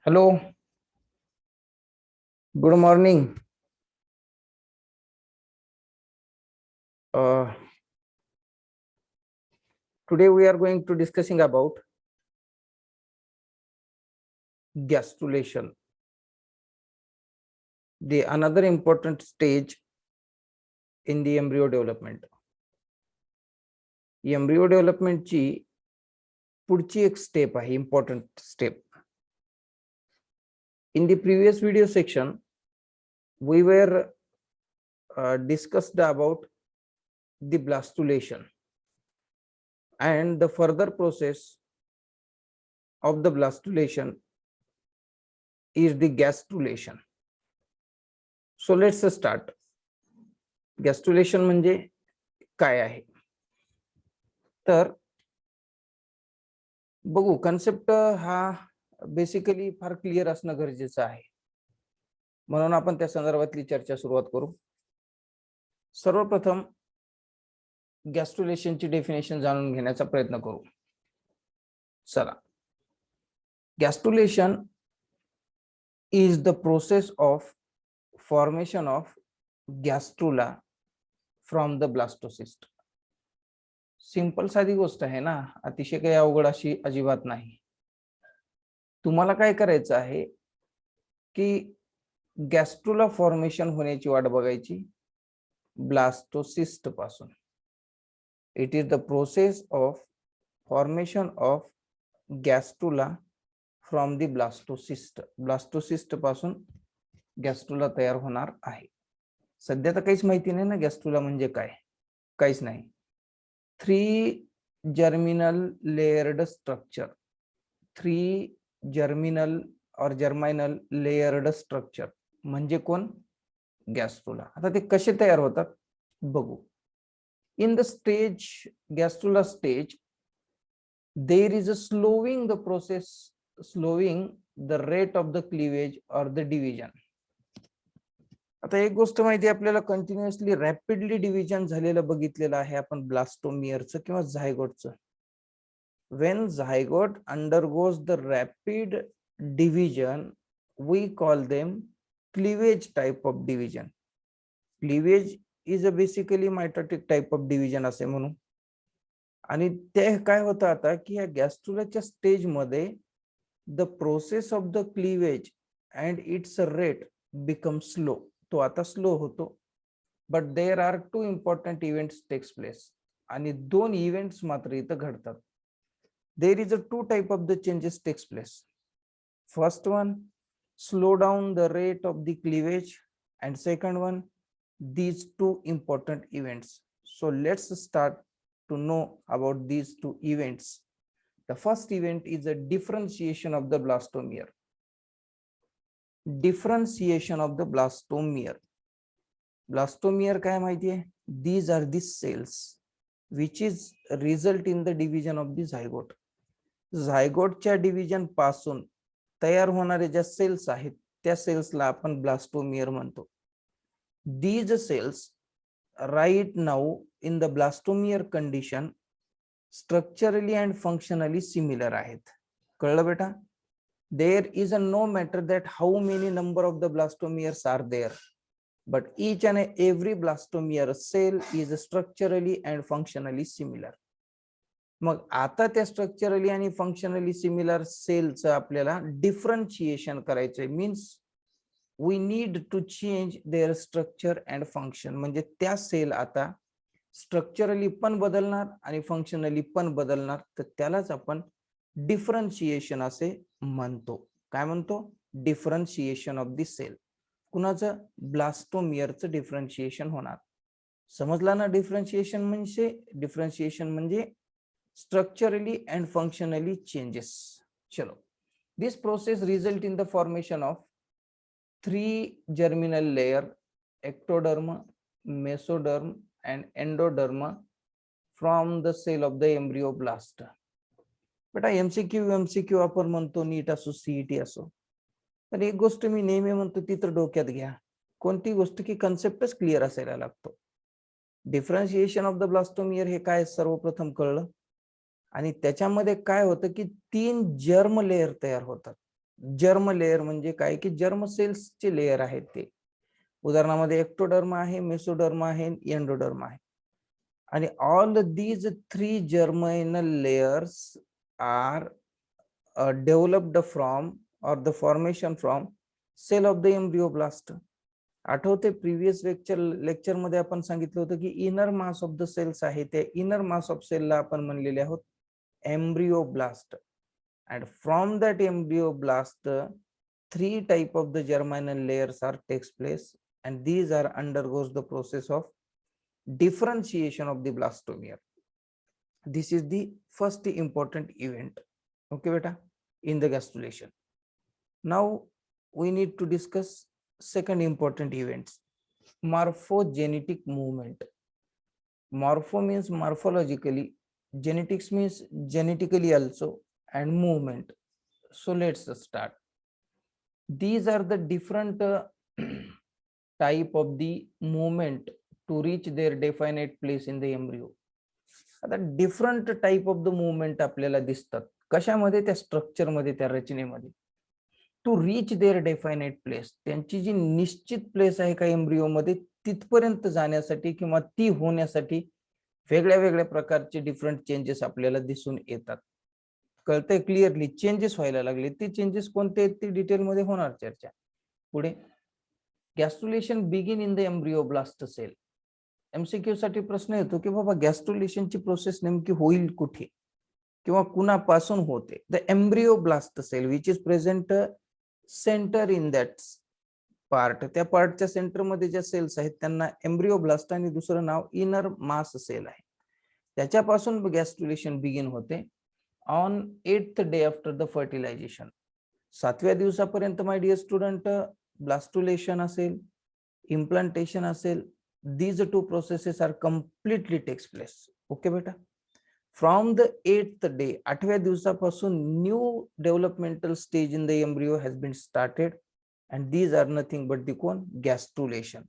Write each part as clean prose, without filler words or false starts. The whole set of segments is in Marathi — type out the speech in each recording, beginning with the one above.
Hello, good morning. Uh, Today we are going to discussing about gastrulation, the another important stage in the embryo development. Embryo development ची पुढची एक स्टेप आहे, important step. In the previous video section, we were discussed about the blastulation and the further process of the blastulation is the gastrulation. So let's start. गॅस्ट्रुलेशन म्हणजे काय आहे तर बघू. कन्सेप्ट हा बेसिकली फार क्लिअर असणं गरजेचं आहे, म्हणून आपण त्या संदर्भातली चर्चा सुरुवात करू. सर्वप्रथम गॅस्ट्रुलेशनची डेफिनेशन जाणून घेण्याचा प्रयत्न करू. चला. Gastrulation is the process of formation of gastrula from the blastocyst. Simple साधी गोष्ट आहे ना, अतिशय काही अवघड अशी अजिबात नाही. तुम्हाला काय करायचं आहे की गॅस्ट्रुला फॉर्मेशन होण्याची वाट बघायची ब्लास्टोसिस्ट पासून. It is the process of formation of gastrula from the blastocyst. Blastocyst पासून गॅस्ट्रुला तयार होणार आहे. सध्या तर काहीच माहिती नाही ना गॅस्ट्रुला म्हणजे काय, काहीच नाही. 3 germinal layered structure, 3 germinal or germinal layered structure म्हणजे कोण? गॅस्ट्रुला. आता ते कसे तयार होतात बघू. In the stage gastrula stage there is a slowing the process, slowing the rate of the cleavage or the division. आता एक गोष्ट माहिती आपल्याला, कंटिन्युअसली रॅपिडली डिव्हिजन झालेलं बघितलेलं आहे आपण ब्लास्टोमियरचं किंवा झायगोटचं. when zygote undergoes the rapid division we call them cleavage type of division. cleavage is a basically mitotic type of division असे म्हणू. आणि ते काय होतं आता की या गॅस्ट्रुलाच्या स्टेज मध्ये the process of the cleavage and its rate become slow. तो आता स्लो होतो. But there are 2 important events takes place. आणि 2 इव्हेंट्स मात्र इथं घडतात. There is a 2 type of the changes takes place. First one, slow down the rate of the cleavage, and second one, these 2 important events. So let's start to know about these 2 events. The first event is a differentiation of the blastomere. Differentiation of the blastomere. Blastomere काय माहिती आहे? These are the cells which is result in the division of the zygote. Zygoteच्या डिव्हिजन पासून तयार होणारे ज्या सेल्स आहेत त्या सेल्सला आपण ब्लास्टोमियर म्हणतो. These cells right now in the blastomere condition structurally and functionally similar आहेत. कळलं बेटा? There is a no matter that how many number of the blastomeres are there, but each and every blastomere cell is structurally and functionally similar. मग आता त्या स्ट्रक्चरली आणि फंक्शनली सिमिलर सेलचं आपल्याला डिफरन्शिएशन करायचंय. Means we need to change their structure and function. म्हणजे त्या सेल आता स्ट्रक्चरली पण बदलणार आणि फंक्शनली पण बदलणार. तर त्यालाच आपण डिफरन्शिएशन असे म्हणतो. काय म्हणतो? Differentiation of the cell. कुणाचं? ब्लास्टोमियरचं डिफरन्शिएशन होणार. समजला ना? डिफरन्शिएशन म्हणजे स्ट्रक्चरली अँड फंक्शनली चेंजेस. चलो. This process result in the formation of 3 germinal layer, ectoderm, mesoderm and endoderm from the cell of the embryoblast. बेटा एमसीक्यू आपण म्हणतो, नीट असो सीईटी असो, पण एक गोष्ट मी नेहमी म्हणतो ती तर डोक्यात घ्या. कोणती गोष्ट की कन्सेप्टच क्लिअर असायला लागतो. डिफरन्शिएशन ऑफ द ब्लास्टोमियर हे काय सर्वप्रथम कळलं. आणि त्याच्यामध्ये काय होतं की 3 जर्म लेयर तयार होतात. जर्म लेअर म्हणजे काय की जर्म सेल्सचे लेअर आहेत ते. उदाहरणामध्ये एक्टोडर्म आहे, मेसोडर्म आहे, एंडोडर्म आहे. आणि all these 3 germinal layers are developed from और the formation from cell of the embryoblast. आठवते प्रिव्हियस लेक्चर मध्ये आपण सांगितलं होतं की inner mass of the cells आहे, त्या इनर मास ऑफ सेलला आपण म्हणलेले आहोत embryoblast. and from that embryoblast 3 type of the germinal layers are takes place, and these are undergoes the process of differentiation of the blastomere. This is the first important event, okay beta, in the gastrulation. Now we need to discuss second important events, morphogenetic movement. Morpho means morphologically, genetics means genetically also, and movement. So let's start. These are the different type of the movement to reach their definite place in the embryo. आता different type of the movement आपल्याला दिसतात कशामध्ये, त्या स्ट्रक्चर मध्ये, त्या रचनेमध्ये. टू रीच देअर डेफायनेट प्लेस, त्यांची जी निश्चित प्लेस आहे का एम्ब्रियो मध्ये, तिथपर्यंत जाण्यासाठी किंवा ती होण्यासाठी वेगळ्या वेगळ्या प्रकारचे डिफरंट चेंजेस आपल्याला दिसून येतात. कळतंय क्लिअरली, चेंजेस व्हायला लागले. ते चेंजेस कोणते आहेत ते डिटेलमध्ये होणार चर्चा पुढे. Gastrulation begin in the embryoblast cell. MCQ साठी प्रश्न येतो की बाबा गॅस्ट्रुलेशनची प्रोसेस नेमकी होईल कुठे किंवा कुणापासून होते. The embryoblast cell which is present centre in that part, त्या पार्टच्या सेंटर मध्ये ज्या सेल्स आहेत त्यांना एम्ब्रियोब्लास्ट आणि दुसरं नाव इनर मास सेल आहे. त्याच्यापासून गॅस्ट्रुलेशन बिगिन होते on 8th day after the fertilization. 7व्या दिवसापर्यंत माय डिअर स्टुडंट ब्लास्टुलेशन असेल, इम्प्लांटेशन असेल, these two processes are completely takes place. Okay beta. From the 8th day, 8व्या दिवसापासून new developmental stage in the embryo has been started, and these are nothing but the कोण गॅस्ट्रुलेशन.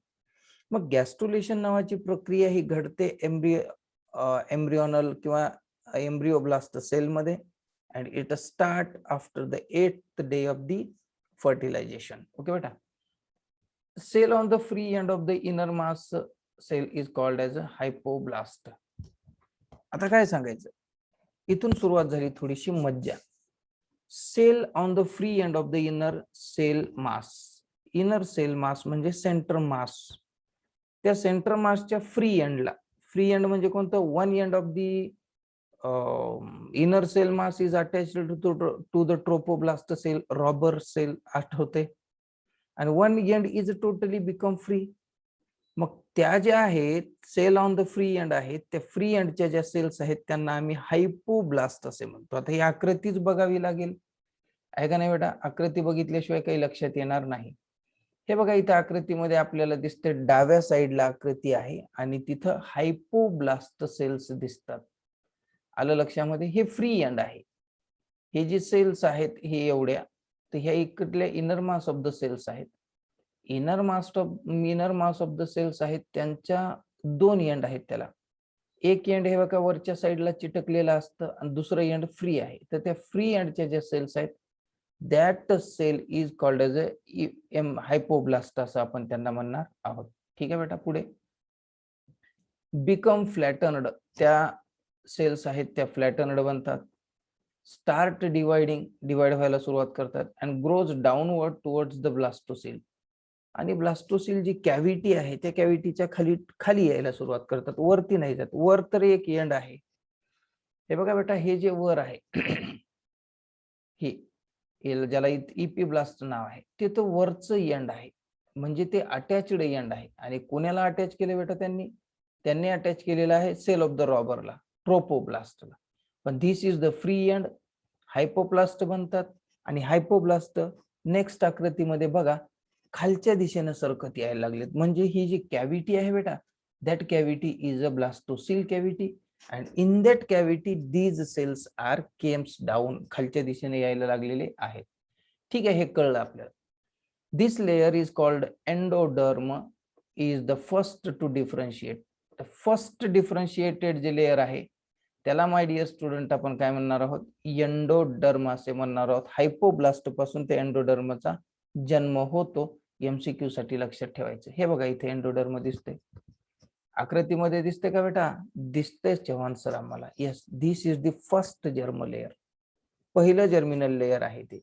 मग गॅस्ट्रुलेशन नावाची प्रक्रिया ही घडते एम्ब्रियोनल किंवा एम्ब्रियोब्लास्ट सेल मध्ये, and it start after the 8th day of the fertilization. Okay beta. Cell on the free end of the inner mass cell is called as a hypoblast. आता काय सांगायचं, इथून सुरुवात झाली थोडीशी मज्जा. Cell on the free end of the inner cell mass. Inner cell mass म्हणजे सेंटर मास. त्या सेंटर मासच्या फ्री एंडला, फ्री एंड म्हणजे कोणतं, one end of the inner cell mass is attached to the trophoblast cell, Rauber cell आठवते, आणि one end is totally become free. मग त्या ज्या आहेत cell on the free end आहेत, त्या फ्री एंडच्या ज्या सेल्स आहेत त्यांना आम्ही हायपोब्लास्ट असे म्हणतो. आता ही आकृतीच बघावी लागेल, आहे का नाही बेटा. आकृती बघितल्याशिवाय काही लक्षात येणार नाही. हे बघा इथं आकृतीमध्ये आपल्याला दिसते, डाव्या साईडला आकृती आहे आणि तिथं हायपोब्लास्ट सेल्स दिसतात. आलं लक्षामध्ये. हे फ्री एंड आहे. हे जे सेल्स आहेत हे एवढ्या, तर ह्या इकडल्या inner mass of the cells आहेत. Inner mass of the cells आहेत, त्यांच्या 2 एंड आहेत. त्याला एक एंड हे बघा वरच्या साईडला चिटकलेलं असतं आणि दुसरं एंड फ्री आहे. तर त्या फ्री एंडच्या ज्या सेल्स आहेत that cell is called as a hypoblast असं आपण त्यांना म्हणणार आहोत. ठीक आहे बेटा. पुढे बिकम फ्लॅटनड, त्या सेल्स आहेत त्या फ्लॅटनड बनतात. स्टार्ट डिवाइड व्हायला सुरुवात करतात, and grows downward towards the blastocoel. आणि ब्लास्टोसेल जी कॅव्हिटी आहे त्या कॅव्हिटीच्या खाली यायला सुरुवात करतात, वरती नाही जात. वर तर एक एंड आहे. हे बघा बेटा, हे जे वर आहे हे ज्याला इपिब्लास्ट नाव आहे, ते तर वरचं एंड आहे, म्हणजे ते अटॅच्ड एंड आहे. आणि कोणाला अटॅच केले बेटा, त्यांनी अटॅच केलेलं आहे सेल ऑफ द रॉबरला, ट्रोपोब्लास्टला. पण this is the free end. Hypoblast बनतात आणि हायपोब्लास्ट नेक्स्ट आकृतीमध्ये बघा खालच्या दिशेने सरकत यायला लागलेत. म्हणजे ही जी कॅव्हिटी आहे बेटा, that cavity is a blastocoel cavity, and in that cavity these cells are comes down, खालच्या दिशेने यायला लागलेले आहेत. ठीक आहे, हे कळलं आपल्याला. This layer is called endoderm, is the first to differentiate. First differentiated जे लेयर आहे त्याला माय डिअर स्टुडंट आपण काय म्हणणार आहोत, एंडोडर्म असे म्हणणार आहोत. हायपोब्लास्ट पासून ते एंडोडर्मचा जन्म होतो. एमसीक्यू साठी लक्षात ठेवायचं. हे बघा इथे एंडोडर्म दिसते, आकृतीमध्ये दिसते का बेटा? दिसते चव्हाण सर आम्हाला. Yes, this is the first germ layer, पहिलं जर्मिनल लेअर आहे ते.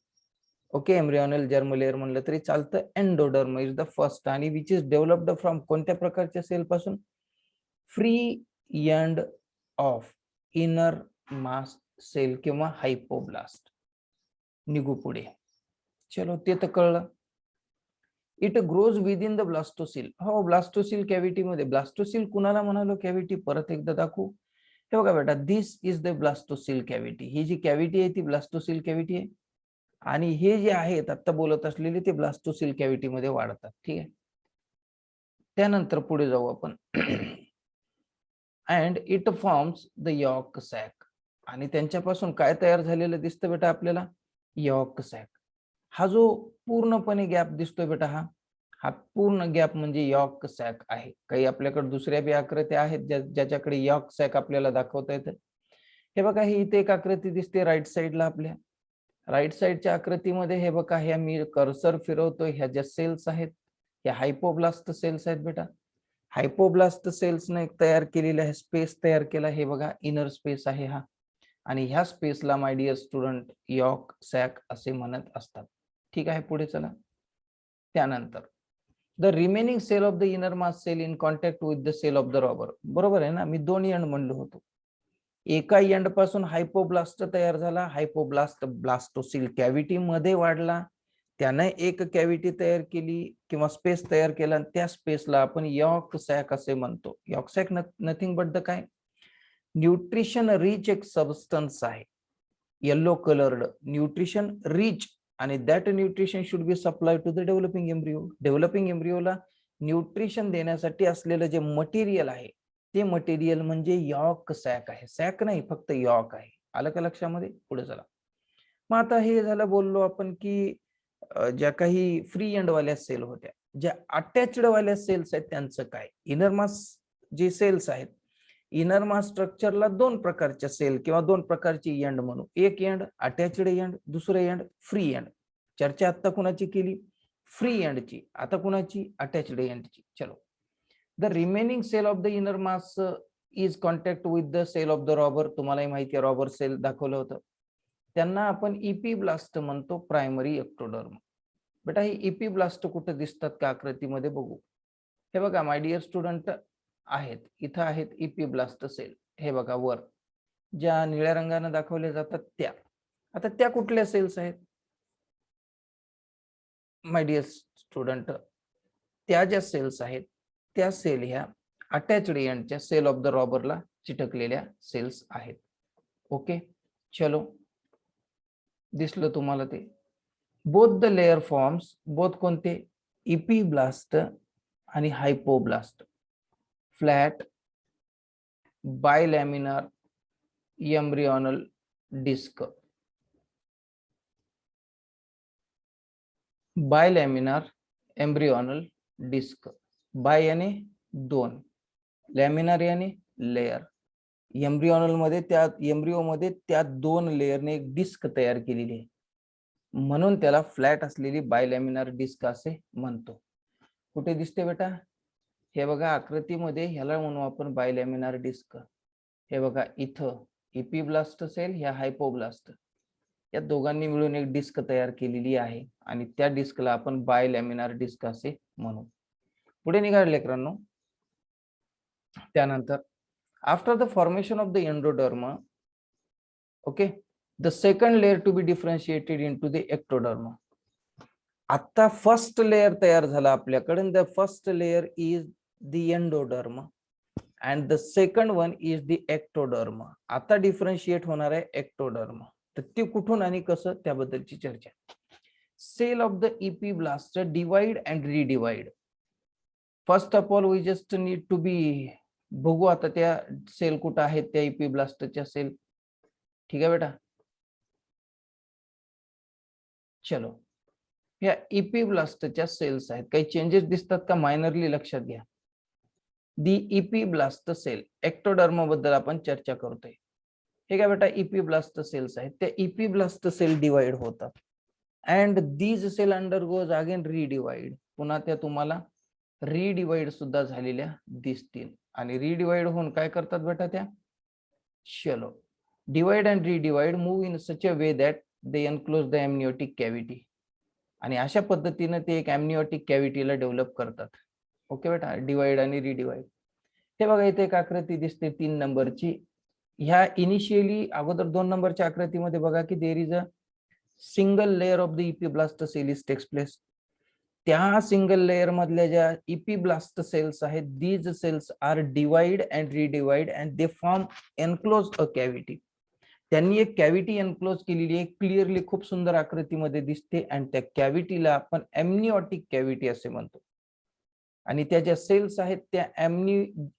ओके, एम्ब्रियोनल जर्म लेअर म्हणलं तरी चालतं. एंडोडर्म इज द फर्स्ट आणि विच इज डेव्हलप्ड फ्रॉम कोणत्या प्रकारच्या सेल पासून? Free end of inner mass cell किंवा हायपोब्लास्ट. निघू पुढे. चलो, ते तर कळलं. It grows within the blastocoel. हो, ब्लास्टोसिल कॅव्हिटी मध्ये. ब्लास्टोसिल कुणाला म्हणालो कॅव्हिटी? परत एकदा दाखवू. हे बघा बेटा, this is the blastocoel cavity. ही जी कॅव्हिटी आहे ती ब्लास्टोसिल कॅव्हिटी आहे आणि हे जे आहेत आता बोलत असलेले ते ब्लास्टोसिल कॅव्हिटी मध्ये वाढतात. ठीक आहे, त्यानंतर पुढे जाऊ आपण. And it forms the yolk sac. आणि त्यांच्यापासून काय तयार झालेलं दिसतं बेटा आपल्याला? Yolk sac. हा जो पूर्णपणे गॅप दिसतोय बेटा, हा पूर्ण गॅप म्हणजे यॉर्क सॅक आहे. काही आपल्याकडे दुसऱ्या बी आकृत्या आहेत ज्याच्याकडे यॉर्क सॅक आपल्याला दाखवता येतं. हे बघा, ही इथे एक आकृती दिसते राईट साईडला. आपल्या राईट साईडच्या आकृतीमध्ये हे बघा, ह्या मी कर्सर फिरवतोय, ह्या ज्या सेल्स आहेत ह्या हायपोब्लास्ट सेल्स आहेत बेटा. हायपोब्लास्ट सेल्सने तयार केलेला आहे स्पेस तयार केला. हे बघा, इनर स्पेस आहे हा, आणि ह्या स्पेसला my dear student yolk sac असे म्हणत असतात. ठीक आहे, पुढे चला. त्यानंतर the remaining cell of the inner mass cell in contact with the cell of the रॉबर. बरोबर आहे ना, मी दोन एंड म्हणलो होतो. एका एंड पासून हायपोब्लास्ट तयार झाला. हायपोब्लास्ट ब्लास्टोसिल कॅव्हिटी मध्ये वाढला, त्याने एक कॅव्हिटी तयार केली किंवा स्पेस तयार केला, आणि त्या स्पेसला आपण यॉर्क सॅक असे म्हणतो. Yolk sac nothing but the काय, न्यूट्रिशन रिच एक सबस्टन्स आहे, येलो कलर्ड, न्यूट्रिशन रिच, आणि that nutrition should be supply to the developing embryo. Developing एम्ब्रियोला न्यूट्रिशन देण्यासाठी असलेलं जे मटेरियल आहे ते मटेरियल म्हणजे यॉर्क सॅक आहे. सॅक नाही, फक्त यॉर्क आहे. आलं का लक्षामध्ये? पुढे चला. मग आता हे झालं, बोललो आपण की ज्या काही फ्री एंड वाल्या सेल होत्या, ज्या अटॅच्ड वाल्या सेल्स आहेत त्यांचं काय? इनर मास जे सेल्स आहेत, इनर मास स्ट्रक्चरला दोन प्रकारच्या सेल किंवा दोन प्रकारची एंड म्हणू. एक एंड अटॅच्ड एंड, दुसरं एंड फ्री एंड. चर्चा आता कुणाची केली? फ्री एंडची. आता कुणाची? अटॅच्ड एंडची. चलो. The remaining cell of the inner mass is contact with the cell of the Rauber. तुम्हालाही माहिती आहे, रॉबर सेल दाखवलं होतं. त्यांना आपण इपीब्लास्ट म्हणतो, प्रायमरी एक्टोडर्म. बेटा, ही इपीब्लास्ट कुठे दिसतात का आकृतीमध्ये? बघू. हे बघा माय डिअर स्टुडंट, आहेत इथं आहेत इपीब्लास्ट सेल. हे बघा वर ज्या निळ्या रंगाने दाखवल्या जातात त्या. आता त्या कुठल्या सेल्स आहेत माय डिअर स्टुडंट? त्या ज्या सेल्स आहेत त्या सेल ह्या अटॅच्ड एंडच्या सेल ऑफ द रॉबरला चिटकलेल्या सेल्स आहेत. ओके, चलो, दिसलं तुम्हाला ते? Both the layer forms, both कोणते? इपीब्लास्ट आणि hypoblast. Flat bilaminar embryonal disc. Bilaminar embryonal disc. Bi याने दोन, लॅमिनार याने लेअर. एम्ब्रियोनल मध्ये, त्या एम्ब्रियो मध्ये त्या दोन लेअरने एक डिस्क तयार केलेली आहे, म्हणून त्याला फ्लॅट असलेली बायलॅमिनार डिस्क असे म्हणतो. कुठे दिसते बेटा? हे बघा आकृतीमध्ये, ह्याला म्हणू आपण बायलॅमिनार डिस्क. हे बघा इथं इपीब्लास्ट सेल, ह्या हायपोब्लास्ट, या दोघांनी मिळून एक डिस्क तयार केलेली आहे आणि त्या डिस्कला आपण बायलॅमिनार डिस्क असे म्हणू. पुढे निघाले लेकरांनो. त्यानंतर after the formation of the endoderm, okay, the second layer to be differentiated into the ectoderm. आता फर्स्ट लेअर तयार झाला आपल्याकडे. The first layer is the endoderm and the second one is the ectoderm. आता डिफरन्शिएट होणार आहे एक्टोडर्म. तर ते कुठून आणि कसं त्याबद्दलची चर्चा. Cell of the epiblast divide and redivide. First of all we just need to be, बघू आता त्या सेल कुठं आहेत त्या इपीब्लास्टच्या सेल. ठीक आहे बेटा, चलो. या इपीब्लास्टच्या सेल्स आहेत. काही चेंजेस दिसतात का? मायनरली लक्षात घ्या. दी इपीब्लास्ट सेल, एक्टोडर्म बद्दल आपण चर्चा करतोय. हे काय बेटा इपिब्लास्ट सेल्स आहेत, त्या इपिब्लास्ट सेल डिवाइड होतात and these cell undergoes again redivide, पुन्हा त्या तुम्हाला रिडिवाइड सुद्धा झालेल्या दिसतील आणि रिडिवाइड होऊन काय करतात बेटा त्या चलो divide and redivide move in such a way that they enclose the amniotic cavity आणि अशा पद्धतीने ते एक एमनिओटिक कॅव्हिटीला डेव्हलप करतात. ओके बेटा, डिवाइड आणि रिडिवाइड. हे बघा इथे एक आकृती दिसते 3 नंबरची. ह्या इनिशियली अगोदर 2 नंबरच्या आकृतीमध्ये बघा की there is a single layer of the epiblast cell is takes place. त्या सिंगल लेयर मधल्या ज्या इपिब्लास्ट सेल्स आहेत, these cells are divide and redivide and they form enclose a cavity. त्यांनी एक कॅव्हिटी एनक्लोज केलेली आहे, क्लिअरली खूप सुंदर आकृतीमध्ये दिसते आणि त्या कॅव्हिटीला आपण एमनिओटिक कॅव्हिटी असे म्हणतो. आणि त्या ज्या सेल्स आहेत त्या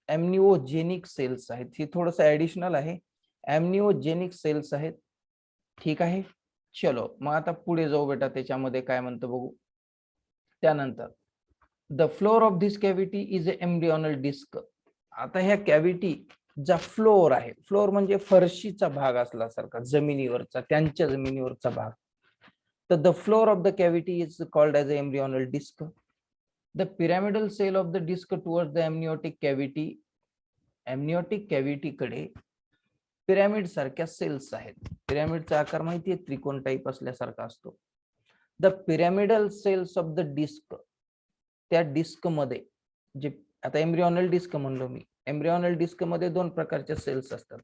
एमनिओजेनिक सेल्स आहेत. ही थोडंसं ऍडिशनल आहे, एमनिओजेनिक सेल्स आहेत. ठीक आहे, चलो मग आता पुढे जाऊ बेटा, त्याच्यामध्ये काय म्हणतो बघू. त्यानंतर the floor of this cavity is a embryonal disc. आता ह्या कॅव्हिटी जा फ्लोर आहे, फ्लोर म्हणजे फरशीचा भाग असल्यासारखा, जमिनीवरचा, त्यांच्या जमिनीवरचा भाग. तर the floor of the cavity is called as a embryonal disc. The pyramidal cell of the disc towards the amniotic cavity. Amniotic cavity कडे पिरॅमिड सारख्या सेल्स आहेत. पिरॅमिडचा आकार माहितीये, त्रिकोण टाईप असल्यासारखा असतो. The pyramidal cells of the disc, त्या डिस्क मध्ये जे आता एम्ब्रियोनल डिस्क म्हणलो मी, एम्ब्रियोनल डिस्क मध्ये 2 प्रकारच्या सेल्स असतात.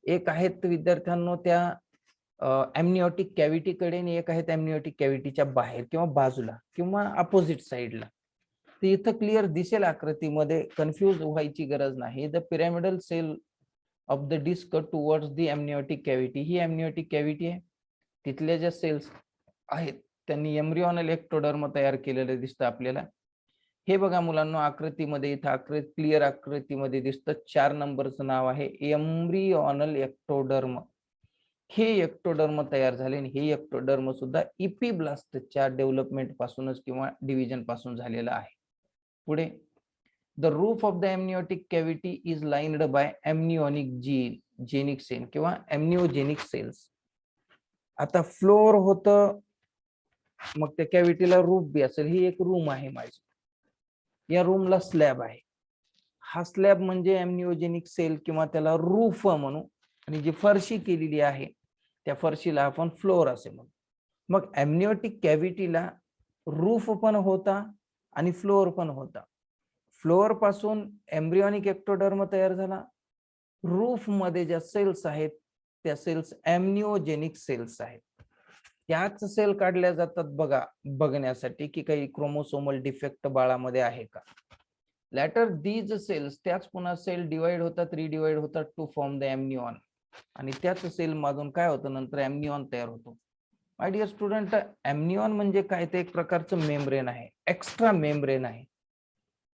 एक आहेत विद्यार्थ्यांनो त्या एमनिओटिक कॅव्हिटी कडे आणि एक आहेत एमनिओटिक कॅव्हिटीच्या बाहेर किंवा बाजूला किंवा अपोजिट साइडला. तर इथं क्लिअर दिसेल आकृतीमध्ये, कन्फ्यूज व्हायची गरज नाही. The pyramidal cell of the disc towards the amniotic cavity, ही एमनिओटिक कॅव्हिटी आहे. तिथल्या ज्या सेल्स आहेत त्यांनी एम्ब्रियोनल एक्टोडर्म तयार केलेलं दिसतं आपल्याला. हे बघा मुलांना आकृतीमध्ये, इथं क्लिअर आकृतीमध्ये दिसतं. 4 नंबरचं नाव आहे एम्ब्रियोनल एक्टोडर्म. हे एक्टोडर्म तयार झाले आणि हे एक्टोडर्म सुद्धा इपिब्लास्टच्या डेव्हलपमेंट पासूनच किंवा डिव्हिजन पासून झालेलं आहे. पुढे the roof of the amniotic cavity is lined by amnionic genic cell किंवा एमनिओजेनिक सेल्स. आता फ्लोर होतं, मग त्या कॅव्हिटीला रूफ बी असेल. ही एक रूम आहे माझी, या रूमला स्लॅब आहे. हा स्लॅब म्हणजे एमनिओजेनिक सेल किंवा त्याला रूफ म्हणू, आणि जी फरशी केलेली आहे त्या फरशीला आपण फ्लोर असे म्हणू. मग एमनिओटिक कॅव्हिटीला रूफ पण होता आणि फ्लोर पण होता. फ्लोर पासून एम्ब्रियोनिक एक्टोडर्म तयार झाला. रूफ मध्ये ज्या सेल्स आहेत त्या सेल्स एमनिओजेनिक सेल्स आहेत. त्याच सेल काढल्या जातात बघा, बघण्यासाठी की काही क्रोमोसोमल डिफेक्ट बाळामध्ये आहे का. लॅटर दीज सेल्स, त्याच पुन्हा सेल डिवाइड होतात, रिडिवाइड होतात टू फॉर्म द एमनिऑन, आणि त्याच सेल मधून काय होतं नंतर एमनिऑन तयार होतो. माय डिअर स्टुडंट, एमनिऑन म्हणजे काय, ते एक प्रकारचं मेम्ब्रेन आहे, एक्स्ट्रा मेम्ब्रेन आहे.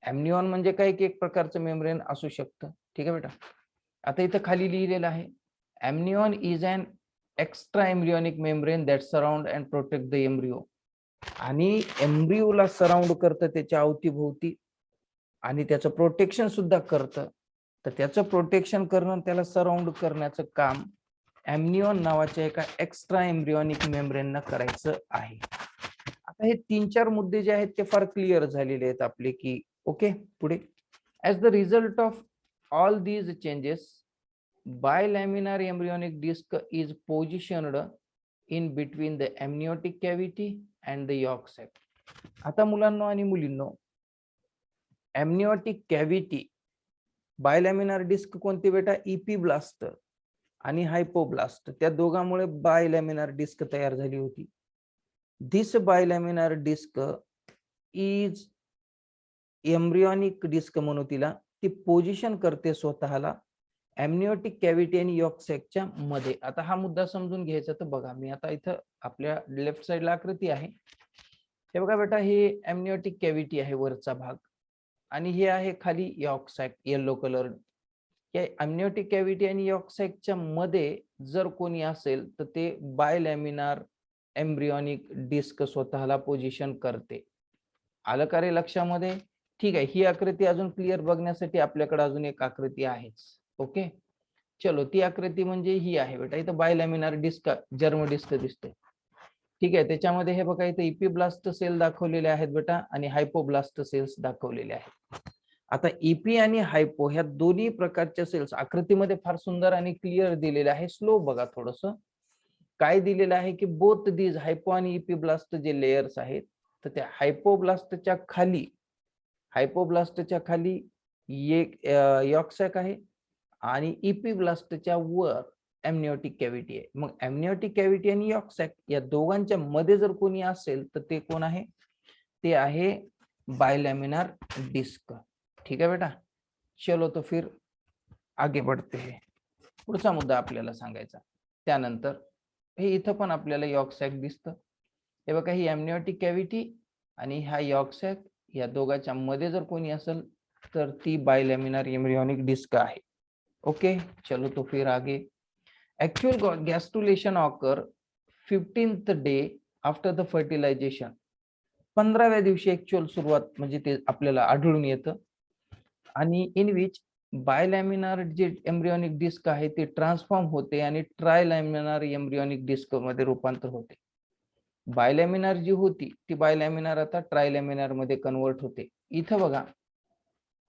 एमनिऑन म्हणजे काय की एक प्रकारचं मेम्ब्रेन असू शकतं. ठीक आहे बेटा. आता इथं खाली लिहिलेलं आहे amnion is an extra embryonic membrane that surround and protect the embryo. आणि एम्ब्रियोला सराउंड करतं त्याच्या अवतीभोवती आणि त्याचं प्रोटेक्शन सुद्धा करतं. तर त्याचं प्रोटेक्शन करणं, त्याला सराउंड करण्याचं काम एमनिऑन नावाच्या एका एक्स्ट्रा एम्ब्रियोनिक मेम्ब्रेननं करायचं आहे. आता हे 3-4 मुद्दे जे आहेत ते फार क्लिअर झालेले आहेत आपले की ओके. पुढे as the result of all these changes bilaminar embryonic disc is positioned in between the amniotic cavity and the yolk sac. आता मुलांनो आणि मुलींनो, एमनिओटिक कॅव्हिटी, बायलॅमिनार डिस्क कोणती बेटा, इपिब्लास्ट आणि हायपोब्लास्ट, त्या दोघांमुळे बायलॅमिनार डिस्क तयार झाली होती. दिस बायलॅमिनार डिस्क इज एम्ब्रियोनिक डिस्क म्हणू तिला. ती पोझिशन करते स्वतःला एमनिओटिक कॅव्हिटी आणि यॉक सॅकच्या मध्ये. आता हा मुद्दा समजून घ्यायचा. तर बघा मी आता इथं आपल्या लेफ्ट साइडला आकृती आहे, हे बघा बेटा, हे एमनिओटिक कॅव्हिटी आहे वरचा भाग, आणि हे आहे खाली यॉक सॅक येलो कलर. या एमनिओटिक कॅव्हिटी आणि यॉक सॅकच्या मध्ये जर कोणी असेल तर ते बायलॅमिनार एम्ब्रियोनिक डिस्क स्वतःला पोझिशन करते. आलं का रे लक्षामध्ये? ठीक आहे. ही आकृती अजून क्लिअर बघण्यासाठी आपल्याकडे अजून एक आकृती आहेच. ओके. चलो ती आकृती म्हणजे ही आहे बेटा. इथं बायलॅमिनार डिस्क, जर्म डिस्क दिसते. ठीक आहे, त्याच्यामध्ये हे बघा इथे इपीब्लास्ट सेल दाखवलेले आहेत बेटा आणि हायपोब्लास्ट सेल्स दाखवलेले आहेत. आता इपी आणि हायपो ह्या दोन्ही प्रकारच्या सेल्स आकृतीमध्ये फार सुंदर आणि क्लिअर दिलेले आहे. स्लो बघा थोडस. काय दिलेलं आहे की बोथ दीज हायपो आणि इपीब्लास्ट जे लेयर्स आहेत, तर त्या हायपोब्लास्टच्या खाली एक यॉक्सॅक आहे आणि इपीब्लास्टच्या वर एमनिओटिक कॅव्हिटी आहे. मग एमनिओटिक कॅव्हिटी आणि यॉक्सॅक या दोघांच्या मध्ये जर कोणी असेल तर ते कोण आहे? ते आहे बायलॅमिनार डिस्क. ठीक आहे बेटा. चलो तो फिर आगे बढ़ते हैं. पुढचा मुद्दा आपल्याला सांगायचा. त्यानंतर हे इथं पण आपल्याला यॉक्सॅक दिसतं. हे बघा ही एमनिओटिक कॅव्हिटी आणि हा यॉक्सॅक या दोघांच्या मध्ये जर कोणी असेल तर ती बायलॅमिनार एम्ब्रियोनिक डिस्क आहे. ओके, चलो तो फिर आगे. Actual gastrulation occur 15th day after the fertilization. 15व्या दिवशी ऍक्च्युअल सुरुवात म्हणजे ते आपल्याला आढळून येतं. आणि इन विच बायलॅमिनार जे एम्ब्रियोनिक डिस्क आहे ते ट्रान्सफॉर्म होते आणि ट्रायलॅमिनार एम्ब्रियोनिक डिस्क मध्ये रूपांतर होते. बायलॅमिनार जी होती ती बायलॅमिनार आता ट्रायलॅमिनार मध्ये कन्वर्ट होते. इथं बघा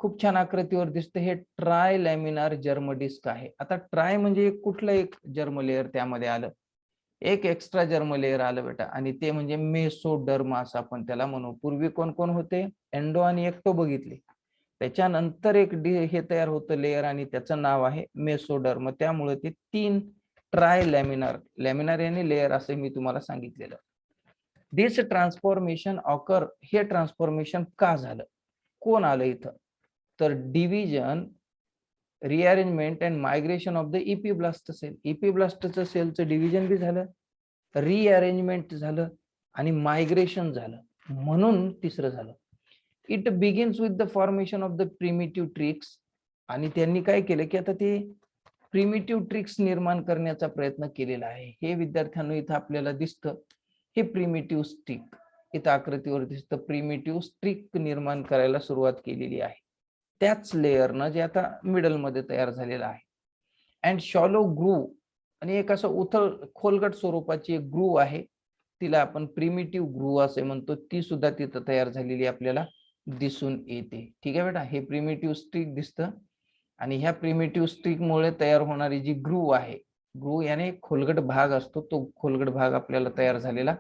खूप छान आकृतीवर दिसते, हे ट्रायलॅमिनार जर्म डिस्क आहे. आता ट्राय म्हणजे कुठलं एक जर्म लेअर त्यामध्ये आलं? एक एक्स्ट्रा जर्म लेअर आलं बेटा आणि ते म्हणजे मेसोडर्म असं आपण त्याला म्हणू. पूर्वी कोण कोण होते? एंडो आणि एक्टो बघितले. त्याच्यानंतर एक हे तयार होतं लेअर आणि त्याचं नाव आहे मेसोडर्म. त्यामुळे ते 3 ट्रायलॅमिनार, लॅमिनार आणि लेअर असे मी तुम्हाला सांगितलेलं. दिस ट्रान्सफॉर्मेशन ऑकर, हे ट्रान्सफॉर्मेशन का झालं? कोण आलं इथं? तर division, rearrangement and migration of the epiblast cell. इपीब्लास्टचं सेलचं डिव्हिजन बी झालं, रिअरेंजमेंट झालं आणि मायग्रेशन झालं, म्हणून तिसरं झालं. It begins with the formation of the primitive streak. आणि त्यांनी काय केलं की आता ते प्रिमिटिव्ह ट्रिक्स निर्माण करण्याचा प्रयत्न केलेला आहे. हे विद्यार्थ्यांना इथं आपल्याला दिसतं, हे प्रिमिटिव्ह स्ट्रिक इथं आकृतीवर दिसतं. प्रिमिटिव्ह स्ट्रिक निर्माण करायला सुरुवात केलेली आहे त्याच लेअरनं जे आता मिडल मध्ये तयार झालेलं आहे. अँड शॉलो ग्रूव, आणि एक असं उथळ खोलगट स्वरूपाची एक ग्रूव आहे, तिला आपण प्रिमिटिव्ह ग्रूव असे म्हणतो. ती सुद्धा तिथं तयार झालेली आपल्याला दिसून येते. ठीक आहे बेटा. हे प्रिमिटिव्ह स्ट्रिक दिसतं आणि ह्या प्रिमिटिव्ह स्ट्रिक मुळे तयार होणारी जी ग्रूव आहे, ग्रूव याने खोलगट भाग असतो, तो खोलगट भाग आपल्याला तयार झालेला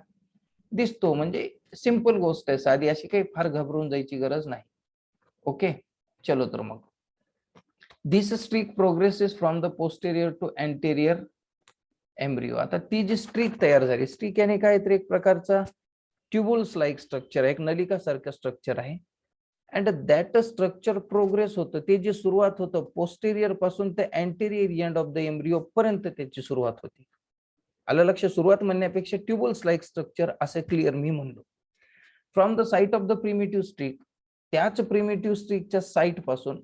दिसतो. म्हणजे सिंपल गोष्ट आहे, साधी, अशी काही फार घाबरून जायची गरज नाही. ओके, चलो तर मग. This streak progresses from the posterior to anterior embryo. आता ती जी स्ट्रिक तयार झाली, स्ट्रिक याने काय तर एक प्रकारचा ट्युबुल्स लाईक स्ट्रक्चर आहे, एक नलिका सारखं स्ट्रक्चर आहे. अँड दॅट स्ट्रक्चर प्रोग्रेस होतं, ते जे सुरुवात होतं पोस्टेरियर पासून ते anterior end of the embryo पर्यंत त्याची सुरुवात होती. आलं लक्ष? सुरुवात म्हणण्यापेक्षा ट्युबुल्स लाईक स्ट्रक्चर असं क्लिअर मी म्हणलो. From the site of the primitive streak, त्याच प्रिमिटिव्ह स्ट्रिकच्या साइट पासून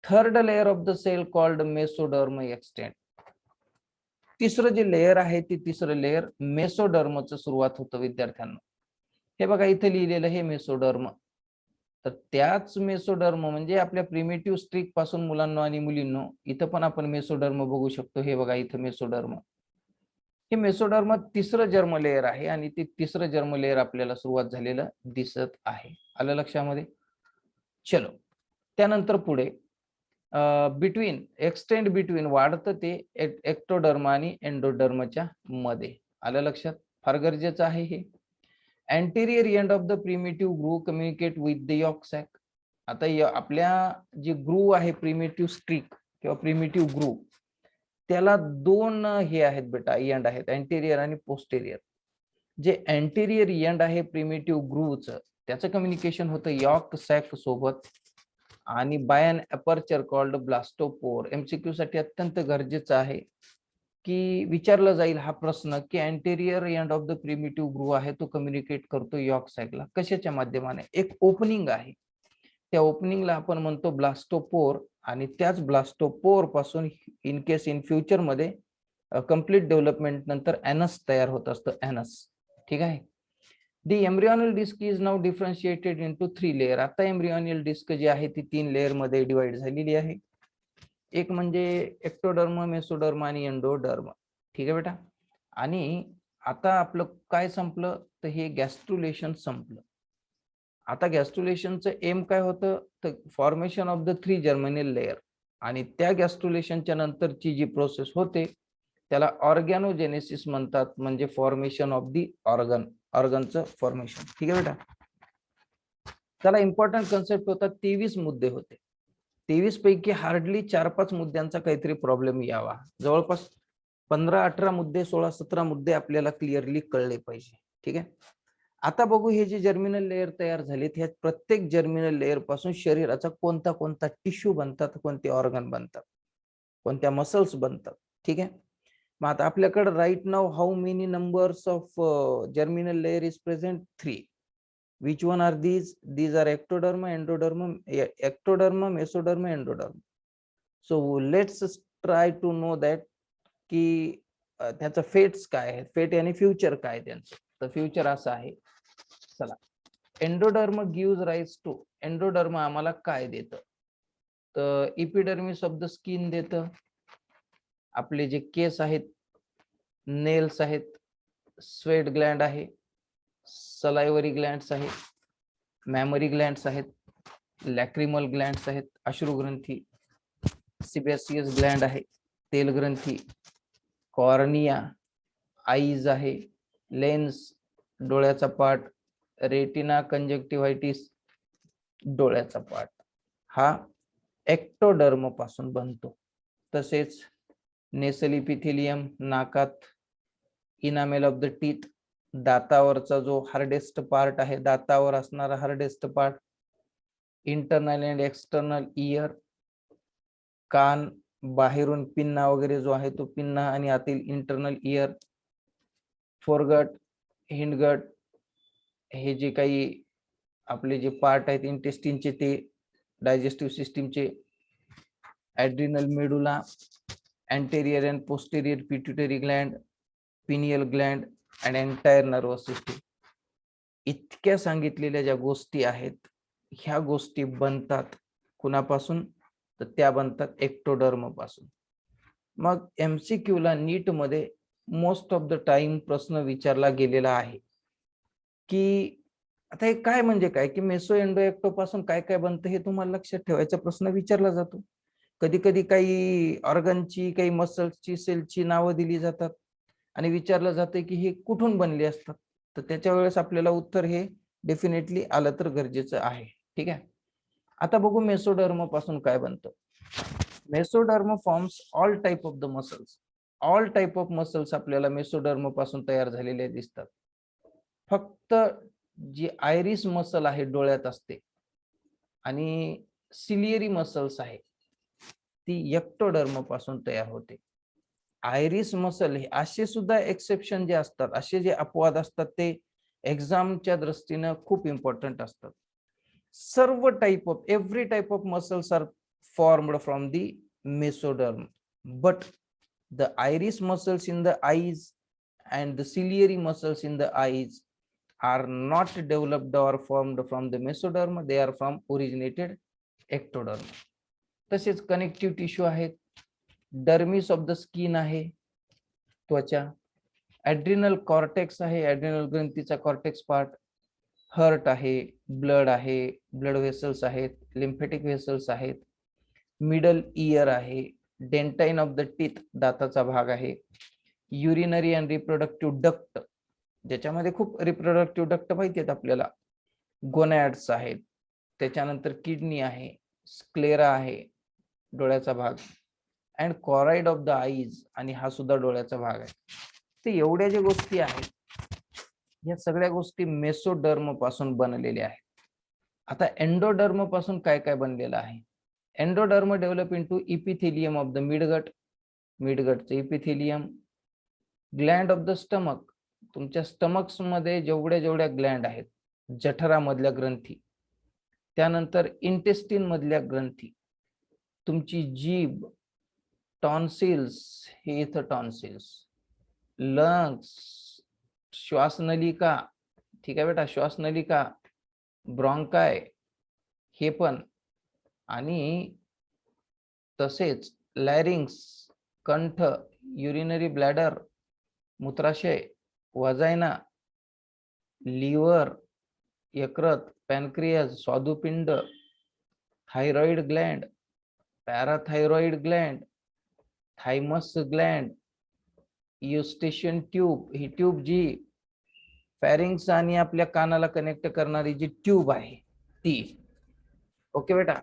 third layer of the cell called mesoderm extend. तिसरं जे लेअर आहे ते तिसरं लेअर मेसोडर्मचं सुरुवात होतं विद्यार्थ्यांना. हे बघा इथे लिहिलेलं हे मेसोडर्म. तर त्याच मेसोडर्म म्हणजे आपल्या प्रिमिटिव्ह स्ट्रिक पासून मुलांना आणि मुलींनो इथं पण आपण मेसोडर्म बघू शकतो. हे बघा इथं मेसोडर्म, हे मेसोडर्म तिसरं जर्म लेअर आहे आणि ते तिसरं जर्म लेअर आपल्याला सुरुवात झालेलं दिसत आहे. आलं लक्षामध्ये? चलो त्यानंतर पुढे बिटवीन, एक्सटेंड बिटवीन वाढतं ते एक्टोडर्म आणि एंडोडर्मच्या मध्ये. आलं लक्षात? फार गरजेचं आहे हे. Anterior end of the primitive groove communicate with the yolk sac. आता आपल्या जे ग्रूव आहे प्रिमिटिव्ह स्ट्रिक किंवा प्रिमिटिव्ह ग्रूव, त्याला दोन हे आहेत बेटा, एंड आहेत, अँटेरियर आणि पोस्टेरियर. जे अँटेरियर एंड आहे प्रिमिटिव्ह ग्रूवचं, त्याचं कम्युनिकेशन होतं यॉक्सॅक सोबत आणि बाय अन अपर्चर कॉल्ड ब्लास्टोपोर. एमसीक्यू साठी अत्यंत गरजेचं आहे की विचारला जाईल हा प्रश्न की anterior end of the primitive groove आहे तो कम्युनिकेट करतो यॉक्सॅकला कशाच्या माध्यमाने? एक ओपनिंग आहे, त्या ओपनिंगला आपण म्हणतो ब्लास्टोपोर. आणि त्याच ब्लास्टोपोर पासून इन केस इन फ्युचर मध्ये कंप्लीट डेव्हलपमेंट नंतर एनस तयार होत असतं, एनस. ठीक आहे. The embryonal disc is now differentiated into 3 layer. आता एम्ब्रियोनल डिस्क जी आहे ती 3 लेअर मध्ये डिवाइड झालेली आहे. एक म्हणजे एक्टोडर्म, मेसोडर्म आणि एंडोडर्म. ठीक आहे बेटा. आणि आता आपलं काय संपलं तर हे गॅस्ट्रुलेशन संपलं. आता गॅस्ट्रुलेशनचं एम काय होतं तर formation of the 3 germinal layer. आणि त्या गॅस्ट्रुलेशनच्या नंतरची जी प्रोसेस होते त्याला ऑर्गॅनोजेनेसिस म्हणतात, म्हणजे फॉर्मेशन ऑफ दी ऑर्गनचं फॉर्मेशन. ठीक आहे बेटा. त्याला इम्पॉर्टंट कन्सेप्ट होता, 23 मुद्दे होते. 23 पैकी हार्डली 4-5 मुद्द्यांचा काहीतरी प्रॉब्लेम यावा. जवळपास 15-18 मुद्दे, 16-17 मुद्दे आपल्याला क्लिअरली कळले पाहिजे. ठीक आहे. आता बघू हे जे जर्मिनल लेअर तयार झालेत, ह्या प्रत्येक जर्मिनल लेअर पासून शरीराचा कोणता कोणता टिश्यू बनतात, कोणते ऑर्गन बनतात, कोणत्या मसल्स बनतात. ठीक आहे. मग आता आपल्याकडे right now how many numbers of germinal layer is present? 3. Which one are these? These are ectoderm, endoderm, ectoderm, mesoderm, endoderm. So let's try to know that की त्याचं फेट्स काय आहे, फेट आणि फ्युचर काय त्यांचं. तर फ्युचर असं आहे. चला, endoderm gives rise to. Endoderm आम्हाला काय देतं तर इपिडर्मिस ऑफ द स्किन देतं, आपले जे केस आहेत, नेल्स आहेत, स्वेट ग्लँड आहे, सलायवरी ग्लँड्स आहेत, मॅमरी ग्लँड्स आहेत, लॅक्रिमल ग्लँड्स आहेत, अश्रुग्रंथी, सिबॅसियस ग्लँड आहे, तेल ग्रंथी, कॉर्निया, आईज आहे, लेन्स डोळ्याचा पार्ट, रेटिना कंजक्टिव्हायटिस डोळ्याचा पार्ट, हा एक्टोडर्म पासून बनतो. तसेच नेसल इपिथेलियम नाकात, इनामेल ऑफ द टीथ दातावरचा जो हार्डेस्ट पार्ट आहे, दातावर असणारा hardest part, internal and external year, कान बाहेरून पिन्ना वगैरे जो आहे तो पिन्ना आणि आतील इंटरनल इयर, फोरगट, हिंडगट, हे जे काही आपले जे पार्ट आहेत इंटेस्टिनचे ते, डायजेस्टिव्ह सिस्टीमचे, adrenal medulla, anterior and posterior pituitary gland, pineal gland and entire nervous system. इतक्या सांगितलेल्या ज्या गोष्टी आहेत ह्या गोष्टी बनतात कुणापासून तर त्या बनतात एक्टोडर्म पासून. मग MCQ ला नीट मध्ये मोस्ट ऑफ द टाइम प्रश्न विचारला गेलेला आहे की आता हे काय म्हणजे काय की मेसो एंडो एक्टो पासून काय काय बनतं हे तुम्हाला लक्षात ठेवायचा प्रश्न विचारला जातो. कधी कधी काही ऑर्गनची, काही मसल्सची, सेलची नावं दिली जातात आणि विचारलं जातं की हे कुठून बनले असतात, तर त्याच्या वेळेस आपल्याला उत्तर हे डेफिनेटली आलं तर गरजेचं आहे. ठीक आहे. आता बघू मेसोडर्म पासून काय बनतं. Mesoderm forms all type of the muscles. All type of muscles आपल्याला मेसोडर्म पासून तयार झालेले दिसतात. फक्त जी आयरिस मसल आहे डोळ्यात असते आणि सिलियरी मसल्स आहे ती एक्टोडर्म पासून तयार होते. आयरिस मसल हे असे सुद्धा एक्सेप्शन जे असतात, असे जे अपवाद असतात ते एक्झामच्या दृष्टीने खूप इम्पॉर्टंट असतात. सर्व type of every type of muscles are formed from the mesoderm, but the iris muscles in the eyes and the ciliary muscles in the eyes are not developed or formed from the mesoderm, they are from originated ectoderm. तसेच कनेक्टिव्ह टिश्यू आहेत, डर्मिस ऑफ द स्किन आहे त्वचा, ॲड्रिनल कॉर्टेक्स आहे, ॲड्रिनल ग्रंथीचा कॉर्टेक्स पार्ट, हर्ट आहे, ब्लड आहे, ब्लड व्हेसल्स आहेत, लिम्फेटिक व्हेसल्स आहेत, मिडल इयर आहे, डेंटाइन ऑफ द टीथ दाताचा भाग आहे, युरिनरी अँड रिप्रोडक्टिव्ह डक्ट ज्याच्यामध्ये खूप रिप्रोडक्टिव्ह डक्ट माहिती आहेत आपल्याला, गोनॅड्स आहेत, त्याच्यानंतर किडनी आहे, स्क्लेरा आहे डोळ्याचा भाग, अँड कॉराइड ऑफ द आईज आणि हा सुद्धा डोळ्याचा भाग आहे. ते एवढ्या ज्या गोष्टी आहेत या सगळ्या गोष्टी मेसोडर्म पासून बनलेल्या आहेत. आता एंडोडर्म पासून काय काय बनलेलं आहे. Endoderm develop into epithelium of the midgut, मिडगटचं epithelium, gland of the stomach, तुमच्या स्टमक्स मध्ये जेवढ्या ग्लँड आहेत, जठरामधल्या ग्रंथी, त्यानंतर इंटेस्टिन मधल्या ग्रंथी, तुमची जीभ, टॉन्सिल्स, हे इथं टॉन्सिल्स, लंग्स, श्वासनलिका, ठीक आहे बेटा, श्वासनलिका, ब्रॉन्काय हे पण, आणि तसेच लॅरिंग्स, कंठ, युरिनरी ब्लॅडर, मूत्राशय, वजायना, लिव्हर, यकृत, पॅनक्रियाज, स्वादुपिंड, thyroid gland, parathyroid gland, thymus gland, eustachian tube, ही ट्यूब जी फॅरिंग्स आणि आपल्या कानाला कनेक्ट करणारी जी ट्यूब आहे ती. ओके बेटा.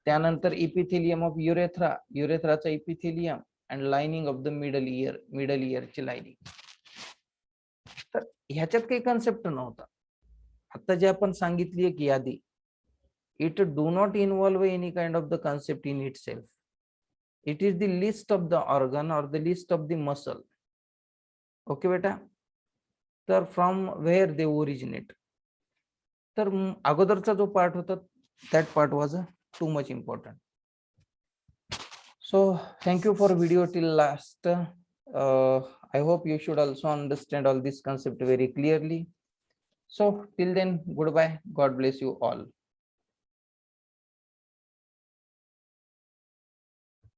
त्यानंतर इपिथेलियम ऑफ युरेथ्रा, युरेथ्राचा epithelium and lining of the middle इयरची लाइनिंग. तर ह्याच्यात काही कन्सेप्ट नव्हता. आता जे आपण सांगितली की यादी, it do not involve any kind of the concept in itself. It is the list of the organ or the list of the muscle. Okay बेटा. तर फ्रॉम वेअर दे ओरिजिनेट. तर अगोदरचा जो पार्ट होता, that part was too much important. So thank you for video till last. I hope you should also understand all this concept very clearly. So till then, goodbye. God bless you all.